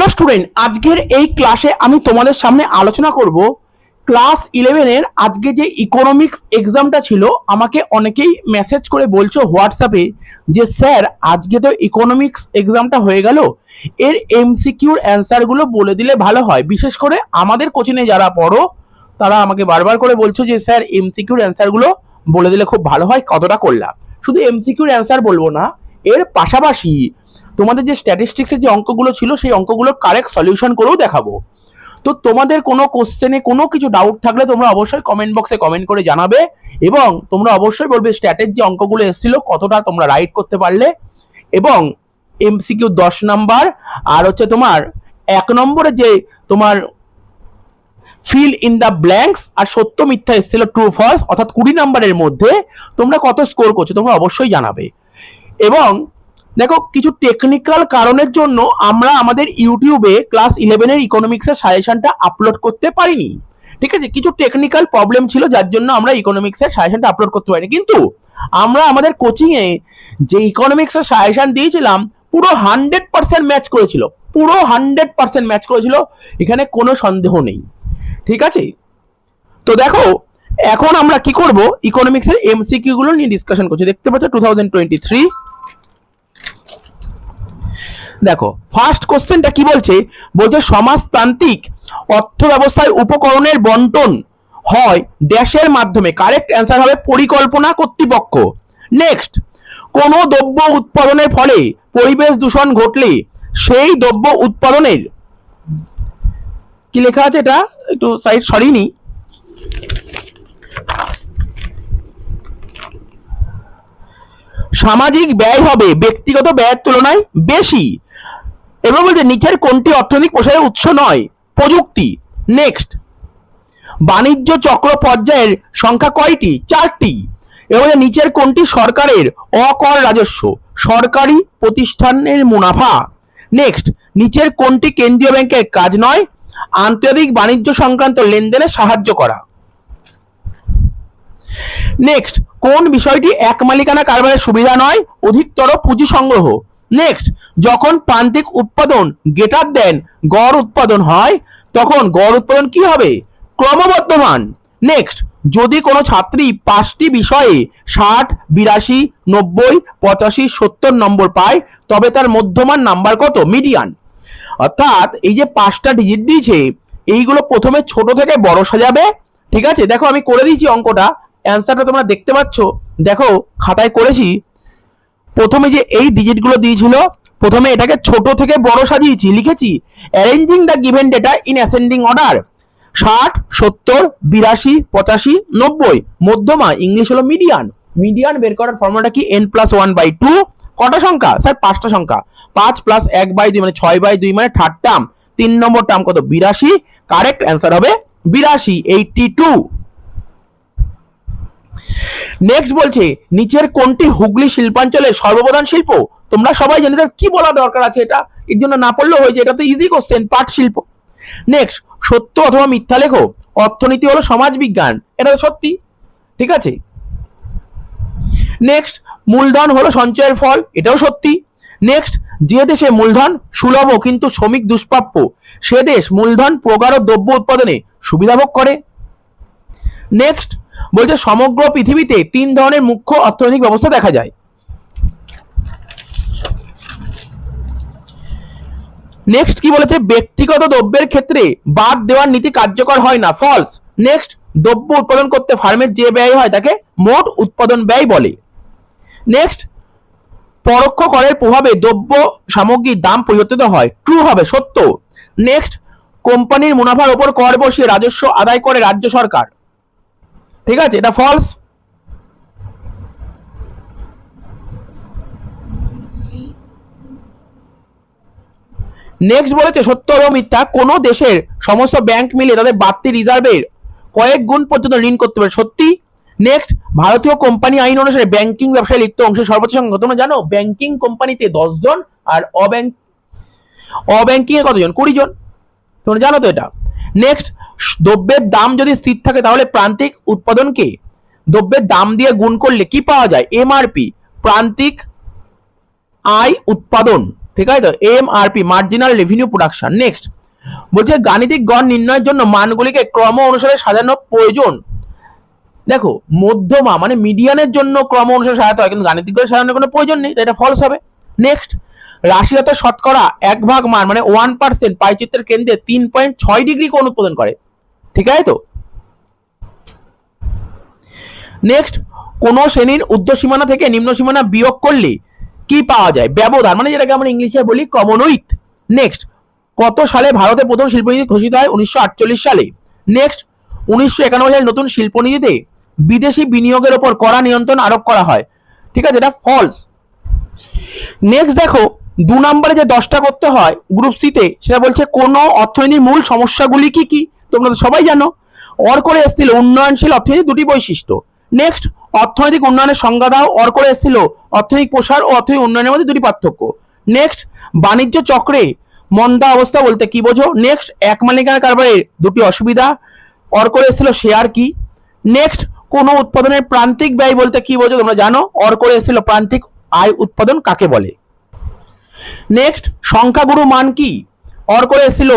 Hello student, আজকের এই ক্লাসে আমি তোমাদের সামনে আলোচনা করব ক্লাস 11 এর আজকে যে ইকোনমিক্স এক্সামটা ছিল। আমাকে অনেকেই মেসেজ করে বলছো হোয়াটসঅ্যাপে যে স্যার আজকে তো ইকোনমিক্স এক্সামটা হয়ে গেল, এর এমসিকিউর অ্যান্সারগুলো বলে দিলে ভালো হয়। বিশেষ করে আমাদের কোচিংয়ে যারা পড়ো তারা আমাকে বারবার করে বলছো যে স্যার এমসিকিউর অ্যান্সারগুলো বলে দিলে খুব ভালো হয়। কতটা করলাম, শুধু এমসিকিউর অ্যান্সার বলবো না, এর পাশাপাশি তোমাদের যে স্ট্যাটিস্টিক্সের যে অঙ্কগুলো ছিল সেই অঙ্কগুলোর কারেক্ট সলিউশন করেও দেখাবো। তো তোমাদের কোনো কোশ্চেনে কোনো কিছু ডাউট থাকলে তোমরা অবশ্যই কমেন্ট বক্সে কমেন্ট করে জানাবে, এবং তোমরা অবশ্যই বলবে স্ট্যাটের যে অঙ্কগুলো এসেছিল কতটা তোমরা রাইট করতে পারলে। এবং এমসিকিউ 10 নাম্বার আর হচ্ছে তোমার 1 নম্বরে যে তোমার ফিল ইন দ্য ব্ল্যাঙ্কস আর সত্য মিথ্যা এসেছিল ট্রু ফলস, অর্থাৎ 20 নাম্বারের মধ্যে তোমরা কত স্কোর করছো তোমরা অবশ্যই জানাবে। এবং দেখো, কিছু টেকনিক্যাল কারণের জন্য আমরা আমাদের ইউটিউবে ক্লাস 11 এর ইকোনমিক্সের সাজেশনটা আপলোড করতে পারিনি। ঠিক আছে, কিছু টেকনিক্যাল প্রবলেম ছিল যার জন্য আমরা ইকোনমিক্সের সাজেশনটা আপলোড করতে পারিনি। কিন্তু আমরা আমাদের কোচিংয়ে যে ইকোনমিক্সের সাজেশন দিয়েছিলাম পুরো 100% ম্যাচ করেছিল, পুরো 100% ম্যাচ করেছিল, এখানে কোনো সন্দেহ নেই। ঠিক আছে, তো দেখো এখন আমরা কি করব, ইকোনমিক্সের এমসিকিউ গুলো নিয়ে ডিসকাশন করছি। দেখতে পাচ্ছ 2023। দেখো ফার্স্ট কোশ্চেনটা কি বলছে, বলছে সমাজতান্ত্রিক অর্থ ব্যবস্থায় উপকরণের বন্টন হয় ড্যাশের মাধ্যমে। কারেক্ট অ্যান্সার হবে পরিকল্পনা কর্তৃপক্ষ। নেক্সট, কোন দ্রব্য উৎপাদনের ফলে পরিবেশ দূষণ ঘটলে সেই দ্রব্য উৎপাদনের কি লেখা আছে, এটা একটু সাইড সরিনি, সামাজিক ব্যয় হবে ব্যক্তিগত ব্যয়ের তুলনায় বেশি। এবার বলছে নিচের কোনটি অর্থনৈতিক প্রসারের উৎস নয়, প্রযুক্তি। নেক্সট, বাণিজ্য চক্র পর্যায়ের সংখ্যা কয়টি, 4টি। এবার নিচের কোনটি সরকারের অকর রাজস্ব, সরকারি প্রতিষ্ঠানের মুনাফা। নেক্সট, নিচের কোনটি কেন্দ্রীয় ব্যাংকের কাজ নয়, আন্তর্জাতিক বাণিজ্য সংক্রান্ত লেনদেনে সাহায্য করা। নেক্সট, কোন বিষয়টি এক মালিকানা কারবারের সুবিধা নয়, অধিকতর পুঁজি সংগ্রহ। নেক্সট, যখন প্রান্তিক উৎপাদন গ্রেটার দেন গড় উৎপাদন হয় তখন গড় উৎপাদন কি হবে, ক্রমবর্ধমান। নেক্সট, যদি কোনো ছাত্রী 5টি বিষয়ে 60, 82, 90, 85, 70 নম্বর পায় তবে তার মধ্যমান নাম্বার কত, মিডিয়ান। অর্থাৎ এই যে 5টা ডিজিট দিয়েছে এইগুলো প্রথমে ছোট থেকে বড় সাজাবে। ঠিক আছে, দেখো আমি করে দিয়েছি অঙ্কটা, অ্যান্সারটা তোমরা দেখতে পাচ্ছ। দেখো খাতায় করেছি, প্রথমে যে এই ডিজিটগুলো দিয়েছিল প্রথমে এটাকে ছোট থেকে বড় সাজিয়েছি, লিখেছি arranging the given data in ascending order. 60, 70, 82, 85, 90, মধ্যমা ইংলিশ হলো মিডিয়ান। মিডিয়ান বের করার ফর্মুলাটা কি, n+1/2। কটা সংখ্যা স্যার, 5টা সংখ্যা, 5 + 1/2 মানে 6/2 মানে থার্ড টার্ম, 3 নম্বর টার্ম কত, 82। কারেক্ট অ্যান্সার হবে 82, 82। নেক্সট বলছে নিচের কোনটি হুগলি শিল্পাঞ্চলের সর্বপ্রধান শিল্প। তোমরা সবাই জানো, কি বলা দরকার আছে, এটা এর জন্য না পড়লেও হয়ে যায়, এটা তো ইজি কোশ্চেন, পাট শিল্প। নেক্সট, সত্য অথবা মিথ্যা লেখো, অর্থনীতি হলো সমাজ বিজ্ঞান, এটা তো সত্যি। ঠিক আছে, নেক্সট, মূলধন হলো সঞ্চয়ের ফল, এটাও সত্যি। নেক্সট, যে দেশে মূলধন সুলভ কিন্তু শ্রমিক দুষ্প্রাপ্য সে দেশ মূলধন প্রগাঢ় দ্রব্য উৎপাদনে সুবিধা ভোগ করে। নেক্সট বলছে সমগ্র পৃথিবীতে 3 ধরনের মুখ্য অর্থনৈতিক ব্যবস্থা দেখা যায়। নেক্সট কি বলেছে, ব্যক্তিগত দ্রব্যের ক্ষেত্রে বাদ দেওয়ার নীতি কার্যকর হয় না, ফলস। নেক্সট, দ্রব্য উৎপাদন করতে ফার্মের যে ব্যয় হয় তাকে মোট উৎপাদন ব্যয় বলে। নেক্সট, পরোক্ষ করের প্রভাবে দ্রব্য সামগ্রীর দাম পরিবর্তিত হয়, ট্রু হবে, সত্য। নেক্সট, কোম্পানির মুনাফার উপর কর বসিয়ে রাজস্ব আদায় করে রাজ্য সরকার। ঠিক আছে, এটা ফলস। নেক্সট বলেছে সত্য এবং মিথ্যা, কোন দেশের সমস্ত ব্যাংক মিলে তাদের বাড়তি রিজার্ভের কয়েক গুণ পর্যন্ত ঋণ করতে পারে, সত্যি। নেক্সট, ভারতীয় কোম্পানি আইন অনুসারে ব্যাংকিং ব্যবসায় লিপ্ত অংশের সর্বোচ্চ সংখ্যা, তোমরা জানো ব্যাংকিং কোম্পানিতে 10 জন আর অব্যাংকিং এ কতজন, 20 জন, তোমরা জানো তো এটা। নেক্সট, দ্রব্যের দাম যদি স্থির থাকে তাহলে প্রান্তিক উৎপাদনকে দ্রব্যের দাম দিয়ে গুণ করলে কি পাওয়া যায়, এমআরপি, প্রান্তিক আয় উৎপাদন। ঠিক আছে তো, MRP marginal revenue production. Next বলছে গাণিতিক গড় নির্ণয়ের জন্য মানগুলিকে ক্রম অনুসারে সাজানো প্রয়োজন। দেখো মধ্যমা মানে মিডিয়ানের জন্য ক্রম অনুসারে সাজাতে হয়, কিন্তু গাণিতিক গড়ে সাজানোর কোনো প্রয়োজন নেই, এটা ফলস হবে। নেক্সট রাশিগত শতকরা 1 ভাগ মান মানে 1% পাইচিত্রের কেন্দ্রে 3.6 ডিগ্রি কোণ উৎপাদন করে। ঠিক আছে তো। নেক্সট কোন শ্রেণীর ঊর্ধ্ব সীমানা থেকে নিম্ন সীমানা বিয়োগ করলে কি পাওয়া যায়? ব্যবধান মানে যেটাকে আমরা ইংলিশে বলি কমনউইথ। নেক্সট কত সালে ভারতে প্রথম শিল্পনীতি ঘোষিত হয়? 1948 সালে। নেক্সট 1991 সালে নতুন শিল্পনীতিতে বিদেশি বিনিয়োগের উপর কড়া নিয়ন্ত্রণ আরোপ করা হয়। ঠিক আছে, এটা ফলস। নেক্সট দেখো 2 নম্বরে যে 10টা করতে হয় গ্রুপ সিতে, সেটা বলছে কোন অর্থনীতির মূল সমস্যাগুলি কি কি? তোমরা তো সবাই জানো। অর করে এসেছিল উন্নয়নশীল অর্থনীতির দুটি বৈশিষ্ট্য। নেক্সট অর্থনৈতিক উন্নয়নের সংজ্ঞা দাও। অর করে এসেছিল অর্থনৈতিক প্রসার ও অর্থনৈতিক উন্নয়নের মধ্যে দুটি পার্থক্য। নেক্সট বাণিজ্য চক্রে মন্দা অবস্থা বলতে কি বোঝো? নেক্সট এক মালিকানা কারবারের দুটি অসুবিধা। অর করে এসেছিল শেয়ার কি? নেক্সট কোন উৎপাদনের প্রান্তিক ব্যয় বলতে কি বোঝো? তোমরা জানো। অর করে এসেছিল প্রান্তিক আয় উৎপাদন কাকে বলে। নেক্সট সংখ্যাগুরু মান কি? অর করে এসেছিল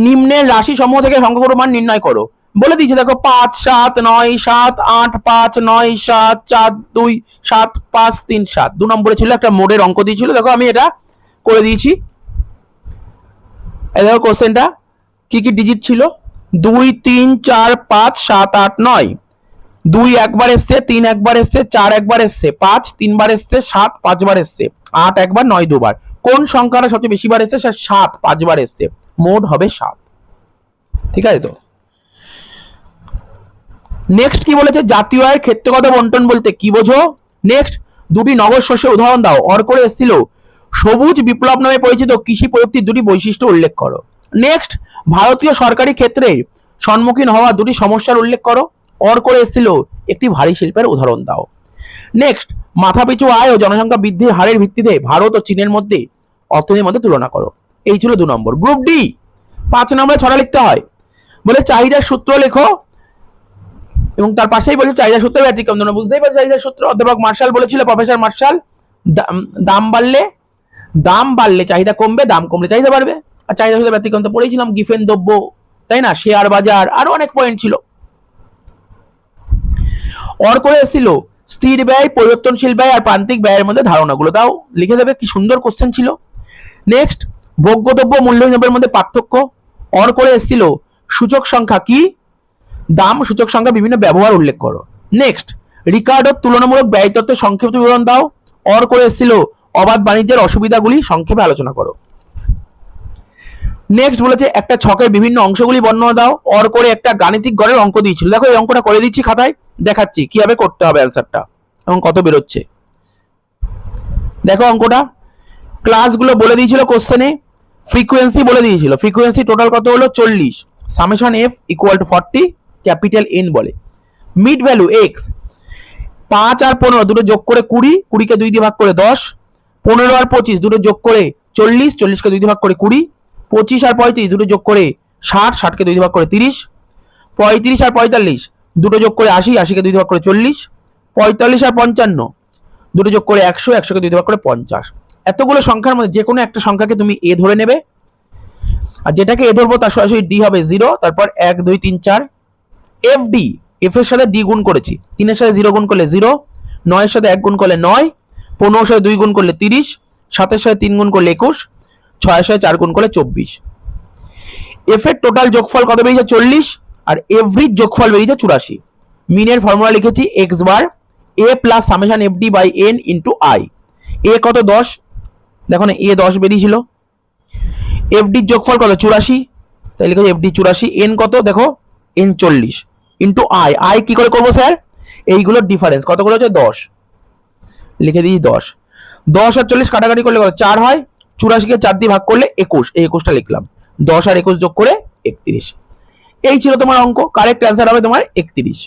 নিম্নের রাশি সমূহ থেকে সংখ্যাগুরু মান নির্ণয় করো। বলে দিয়েছে দেখো 5 7 9 7 8 5 9 7 4 2 7 5 3 7। 2 নম্বরে ছিল একটা মোডের অঙ্ক দিয়েছিল, দেখো আমি এটা করে দিয়েছি। এই দেখো কোশ্চেনটা কি কি ডিজিট ছিল? 2 3 4 5 7 8 9। 2 একবার এসছে, 3 একবার এসছে, 4 একবার এসছে, 5 3 বার এসছে, 7 5 বার এসছে, 8 একবার, 9 দুবার। কোন সংখ্যাটা সবচেয়ে বেশি বার এসছে? 7 5 বার এসছে। মোড হবে 7। ঠিক আছে তো। নেক্সট কি বলেছে? জাতীয় আয়ের ক্ষেত্রগত বন্টন বলতে কি বোঝো? নেক্সট দুটি নগদ শস্যের উদাহরণ দাও। অর করে এসেছিল সবুজ বিপ্লব নামে পরিচিত কৃষি প্রযুক্তির দুটি বৈশিষ্ট্য উল্লেখ করো। নেক্সট ভারতীয় সরকারি ক্ষেত্রে সম্মুখীন হওয়া দুটি সমস্যার উল্লেখ করো। অর করে এসেছিল একটি ভারী শিল্পের উদাহরণ দাও। নেক্সট মাথাপিছু আয় ও জনসংখ্যা বৃদ্ধির হারের ভিত্তিতে ভারত ও চীনের মধ্যে অর্থনীতির মধ্যে তুলনা করো। এই ছিল 2 নম্বর। গ্রুপ ডি 5 নম্বরে 6টা লিখতে হয়। বলে চাহিদার সূত্র লেখো এবং তার পাশেই বলছে চাহিদার সূত্র ব্যতিক্রম। তোমরা বুঝতেই পারছো চাহিদার সূত্র। অধ্যাপক মার্শাল বলেছিল, প্রফেসর মার্শাল, দাম বাড়লে চাহিদা কমবে, দাম কমলে চাহিদা বাড়বে। আর চাহিদার সূত্র ব্যতিক্রম তো পড়েছিলাম, গিফেন দ্রব্য, তাই না, শেয়ার বাজার, আরো অনেক পয়েন্ট ছিল। অর করে এসেছিল স্থির ব্যয়, পরিবর্তনশীল ব্যয় আর প্রান্তিক ব্যয়ের মধ্যে ধারণাগুলো দাও। লিখে দেবে, কি সুন্দর কোশ্চেন ছিল। নেক্সট ভোগ্যদ্রব্য মূল্যহীন দ্রব্যের মধ্যে পার্থক্য। অর করে এসেছিল সূচক সংখ্যা কি? দাম সূচক সংখ্যা বিভিন্ন ব্যবহার উল্লেখ করো। নেক্সট রিকার্ডোর তুলনামূলক ব্যয় তত্ত্বের সংক্ষিপ্ত বিবরণ দাও। অর করে এসেছিল অবাধ বাণিজ্যের অসুবিধাগুলি সংক্ষেপে আলোচনা করো। নেক্সট বলেছে একটা ছকের বিভিন্ন অংশগুলি বর্ণনা দাও। অর করে একটা গাণিতিক গড়ের অঙ্ক দিয়েছিল। দেখো এই অঙ্কটা করে দিচ্ছি খাতায়, দেখাচ্ছি কিভাবে করতে হবে অ্যান্সারটা এবং কত বেরোচ্ছে। দেখো অঙ্কটা ক্লাসগুলো বলে দিয়েছিল কোশ্চেনে, ফ্রিকোয়েন্সি বলে দিয়েছিল। ফ্রিকোয়েন্সি টোটাল কত হলো? 40। Summation F equal to 40, capital N বলে। মিড ভ্যালু এক্স 5 আর 15 দুটো যোগ করে 20, 20কে 2 দিয়ে ভাগ করে 10, 15 আর 25 দুটো যোগ করে 40, 40কে 2 দিয়ে ভাগ করে 20, 25 আর 35 দুটো যোগ করে 60, 60কে 2 দিয়ে ভাগ করে 30, 35 আর 45 দুটো যোগ করে 80, 80কে 2 দিয়ে ভাগ করে 40, 45 আর 55 দুটো যোগ করে 100, 100কে 2 দিয়ে ভাগ করে 50। এতগুলো সংখ্যার মধ্যে যে কোনো একটা সংখ্যাকে তুমি এ ধরে নেবে, আর যেটাকে এ ধরবো তার সরাসরি ডি হবে 0, তারপর 1 2 3 4। এফ ডি, এফ এর সাথে ডি গুণ করেছি, 3 এর সাথে 0 গুণ করলে 0, 9 এর সাথে 1 গুণ করলে 9, 15 এর সাথে 2 গুণ করলে 30, 7 এর সাথে 3 গুণ করলে 21, 6 এর সাথে 4 গুণ করলে 24। এফ এর টোটাল যোগফল কত বেরিয়েছে? 40, আর এভরিজ যোগফল বেরিয়েছে 84। মিনের ফর্মুলা লিখেছি X bar A plus summation F D by N into I. A কত? 10, দেখো না এ 10 বেরিয়েছিল। এফ ডির যোগফল কত? 84, তাই লিখেছি এফ ডি 84। এন কত? দেখো এন 40 ইন্টু আই। আই কি করে করবো স্যার? এইগুলোর ডিফারেন্স কত করে হচ্ছে? 10, লিখে দিয়েছি 10। 10 আর 40 কাটাকাটি করলে কত? 4 হয়। 84কে 4 দিয়ে ভাগ করলে 21, এই 21টা লিখলাম। 10 আর 21 যোগ করে 31। এই ছিল তোমার অঙ্ক। কারেক্ট অ্যান্সার হবে তোমার 31।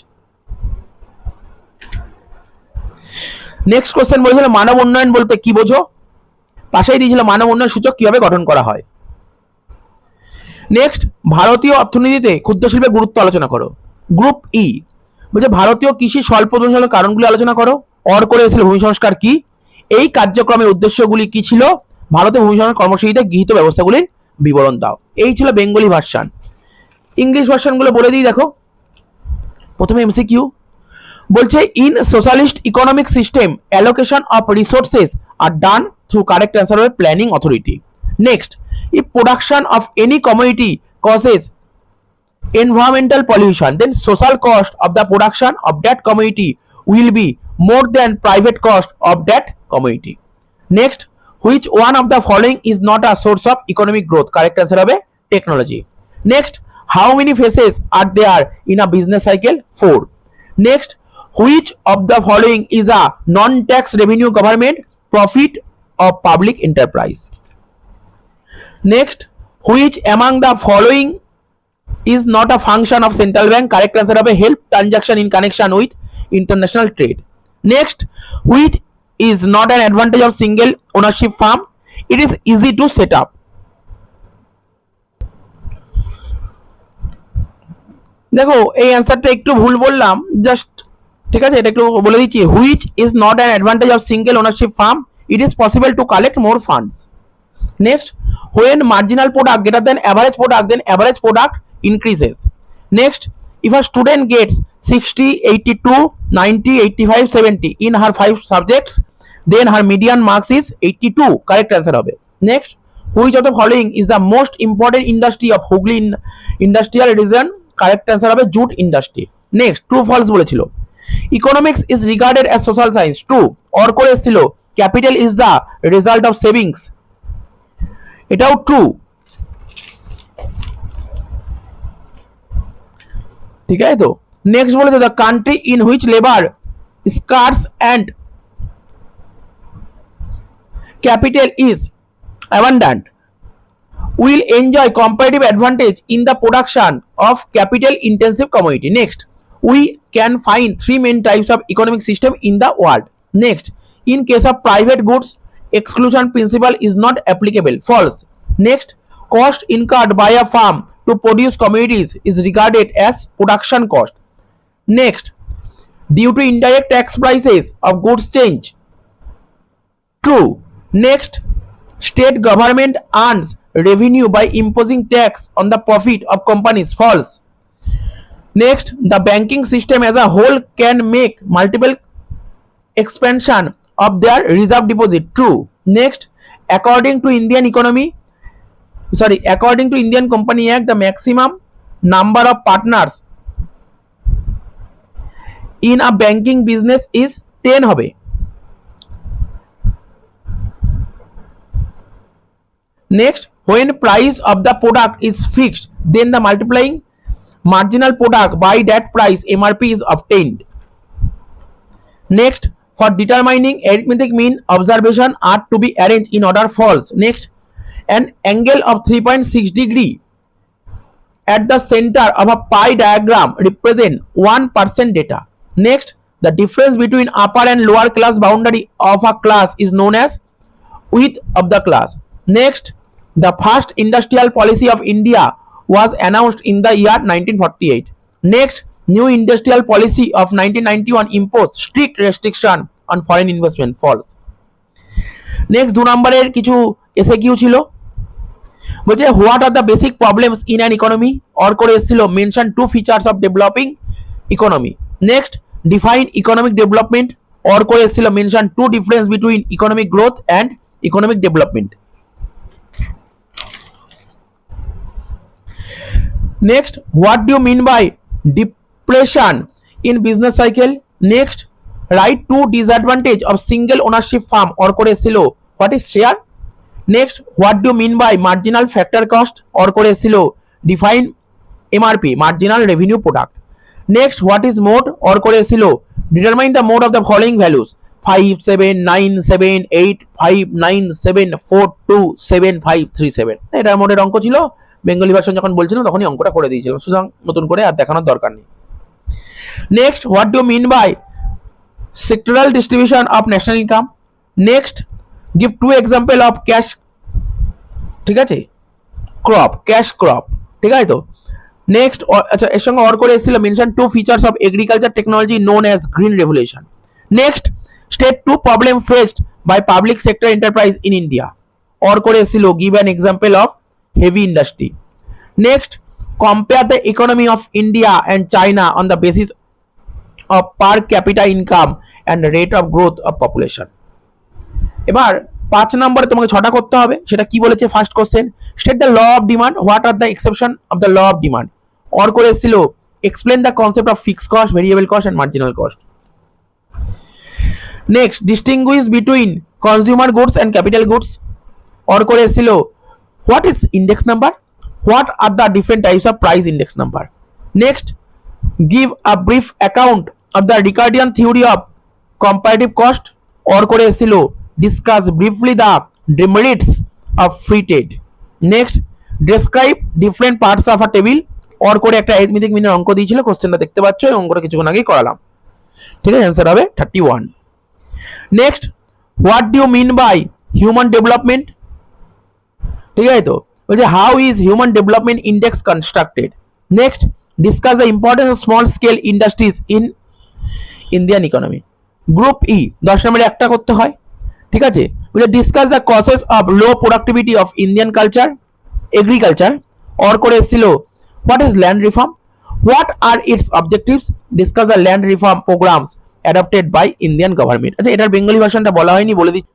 নেক্সট কোশ্চেন বলেছিল মানব উন্নয়ন বলতে কি বোঝো? পাশেই দিয়েছিল মানব উন্নয়ন সূচক কিভাবে গঠন করা হয়। নেক্সট ভারতীয় অর্থনীতিতে ক্ষুদ্র শিল্পের গুরুত্ব আলোচনা করো। গ্রুপ ই বলছে ভারতীয় কৃষি স্বল্প উৎপাদনশীল কারণগুলি আলোচনা করো। অর করে এসেছিল ভূমি সংস্কার কি? এই কার্যক্রমের উদ্দেশ্যগুলি কি ছিল? ভারতে ভূমি সংস্কার কর্মসূচিতে গৃহীত ব্যবস্থাগুলির বিবরণ দাও। এই ছিল বেঙ্গলি ভার্সন। ইংলিশ ভার্সনগুলো বলে দিই, দেখো। প্রথমে এমসিকিউ বলছে, in socialist economic system allocation of resources আর ডান থ্রু কারেক্ট অ্যান্সার হবে planning authority. Next, if production of any commodity causes environmental pollution, then social cost of the production of that commodity will be more than private cost of that commodity. Next, which one of the following is not a source of economic growth? Correct answer হবে technology. Next, how many phases are there in a business cycle? 4. Next, which of the following is a non-tax revenue government profit of public enterprise? Next, which among the following is not a function of central bank? Correct answer হবে help transaction in connection with international trade. Next, which is not an advantage of single ownership firm? It is easy to set up. দেখো এই অ্যান্সারটা একটু ভুল বললাম, just ঠিক আছে, এটা একটু বলে দিচ্ছি। Which is not an advantage of single ownership farm? It is possible to collect more funds. Next, when marginal product greater than average product, then average product increases. Next, if a student gets 60, 82, 90, 85, 70 in her 5 subjects, then her median marks is 82. Correct answer হবে. Next, which of the following is the most important industry of Hooghly industrial region? Correct answer হবে jute industry. Next, true false বলেছিল। Economics is regarded as social science. True. or করে এসেছিল capital is the result of savings. এটাও true. ঠিক আছে তো। Next বলেছে, the country in which labour স্কার্স and capital is abundant will enjoy comparative advantage in the production of capital intensive commodity. Next, we can find 3 main types of economic system in the world. Next, in case of private goods, exclusion principle is not applicable. False. Next, cost incurred by a farm to produce commodities is regarded as production cost. Next, due to indirect tax prices of goods change. True. Next, state government earns revenue by imposing tax on the profit of companies. False. Next, the banking system as a whole can make multiple expansion of their reserve deposit. True. Next, according to Indian Company Act, the maximum number of partners in a banking business is 10 হবে। Next, when price of the product is fixed, then the multiplying marginal product by that price MRP is obtained. Next, for determining arithmetic mean, observation are to be arranged in order. False. Next, an angle of 3.6 degree at the center of a pie diagram represent 1% data. Next, the difference between upper and lower class boundary of a class is known as width of the class. Next, the first industrial policy of India was announced in the year 1948. Next, new industrial policy of 1991 imposed strict restriction on foreign investment. False. Next, 2 নম্বরের কিছু SAQ ছিল। বলছে, what are the basic problems in an economy? Or করে এসেছিল mention 2 features of developing economy. Next, define economic development. Or করে এসেছিল mention 2 difference between economic growth and economic development. Next, what do you mean by depression in business cycle? Next, write 2 disadvantage of single ownership firm. or করে এসেছিল what is share. Next, what do you mean by marginal factor cost? or করে এসেছিল define MRP, marginal revenue product. Next, what is mode? or করে এসেছিল determine the mode of the following values: 5 7 9 7 8 5 9 7 4 2 7 5 3 7। এটা মোডের অঙ্ক ছিল। বেঙ্গলি ভার্সন যখন বলছিলাম তখনই অঙ্কটা করে দিয়েছিলাম, সুতরাং নতুন করে আর দেখানোর দরকার নেই। Next, what do mean by sectoral distribution of national income? Next, give 2 example of cash, ঠিক আছে, ক্রপ, ক্যাশ ক্রপ, ঠিক আছে তো। নেক্সট, আচ্ছা এর সঙ্গে অর করে এসেছিল mention 2 features of agriculture technology known as green revolution. Next, state 2 problem faced by public sector enterprise in India. or করে এসেছিল give an example of heavy industry. Next, compare the economy of India and China on the basis of per capita income and rate of growth of population. এবার 5 নম্বরে তোমাকে 6টা করতে হবে। সেটা কি বলেছে? First question, state the law of demand, what are the exception of the law of demand. Or করে এসেছিল explain the concept of fixed cost, variable cost and marginal cost. Next, distinguish between consumer goods and capital goods. Or করে এসেছিল what is index number, what are the different types of price index number. Next, give a brief account of the Ricardian theory of comparative cost. or করে এসেছিল discuss briefly the demerits of free trade. Next, describe different parts of a table. or করে একটা arithmetic মিনের অঙ্ক দিয়েছিল, কোশ্চেনটা দেখতে পাচ্ছ, এই অঙ্কটা কিছুক্ষণ আগেই করালাম। ঠিক আছে, অ্যান্সার হবে 31। Next, what do you mean by human development? ঠিক আছে, তো বলছে how is human development index constructed. Next, discuss the importance of small scale industries in Indian economy. Group E 10 নম্বরে একটা করতে হয়। ঠিক আছে, বলে discuss the causes of low productivity of Indian culture agriculture. Or করে এসেছিল what is land reform, what are its objectives, discuss the land reform programs adapted by Indian government. আচ্ছা, এটার বেঙ্গলি ভার্সনটা বলা হয়নি, বলে দিচ্ছি।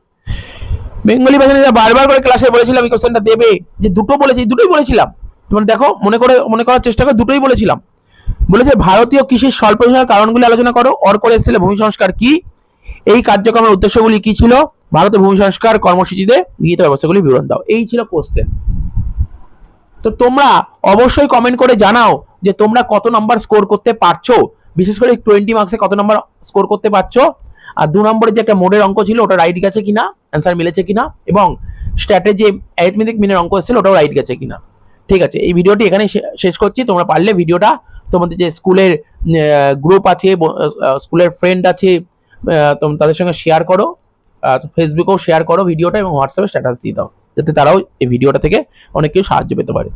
বেঙ্গলি ভার্সনে বারবার করে ক্লাসে বলেছিলাম এই কোশ্চেনটা দেবে, যে দুটো বলেছি, দুটোই বলেছিলাম। তোমরা দেখো, মনে করার চেষ্টা করো, দুটোই বলেছিলাম। বলেছে ভারতীয় কৃষির স্বল্প কারণগুলি আলোচনা করো। অর করে এসেছিল ভূমি সংস্কার কি, এই কার্যক্রমের উদ্দেশ্যগুলি কি ছিল, ভারতের ভূমি সংস্কার কর্মসূচিতে গৃহীত ব্যবস্থাগুলি বিবরণ দাও। এই ছিল কোশ্চেন। তো তোমরা অবশ্যই কমেন্ট করে জানাও যে তোমরা কত নাম্বার স্কোর করতে পারছো, বিশেষ করে 20 মার্কসে কত নাম্বার স্কোর করতে পারছো। আর 2 নম্বরে যে একটা মোডের অঙ্ক ছিল ওটা রাইট গেছে কিনা, অ্যান্সার মিলেছে কিনা, এবং স্ট্র্যাটেজি অ্যারিথমেটিক মিনের অঙ্ক ছিল ওটাও রাইট গেছে কিনা। ঠিক আছে, এই ভিডিওটি এখানে শেষ করছি। তোমরা পারলে ভিডিওটা তোমাদের যে স্কুলের গ্রুপ আছে, স্কুলের ফ্রেন্ড আছে, তাদের সঙ্গে শেয়ার করো, ফেসবুকেও শেয়ার করো ভিডিওটা, এবং হোয়াটসঅ্যাপে স্ট্যাটাস দিয়ে দাও, যাতে তারাও এই ভিডিওটা থেকে অনেক কিছু সাহায্য পেতে পারে।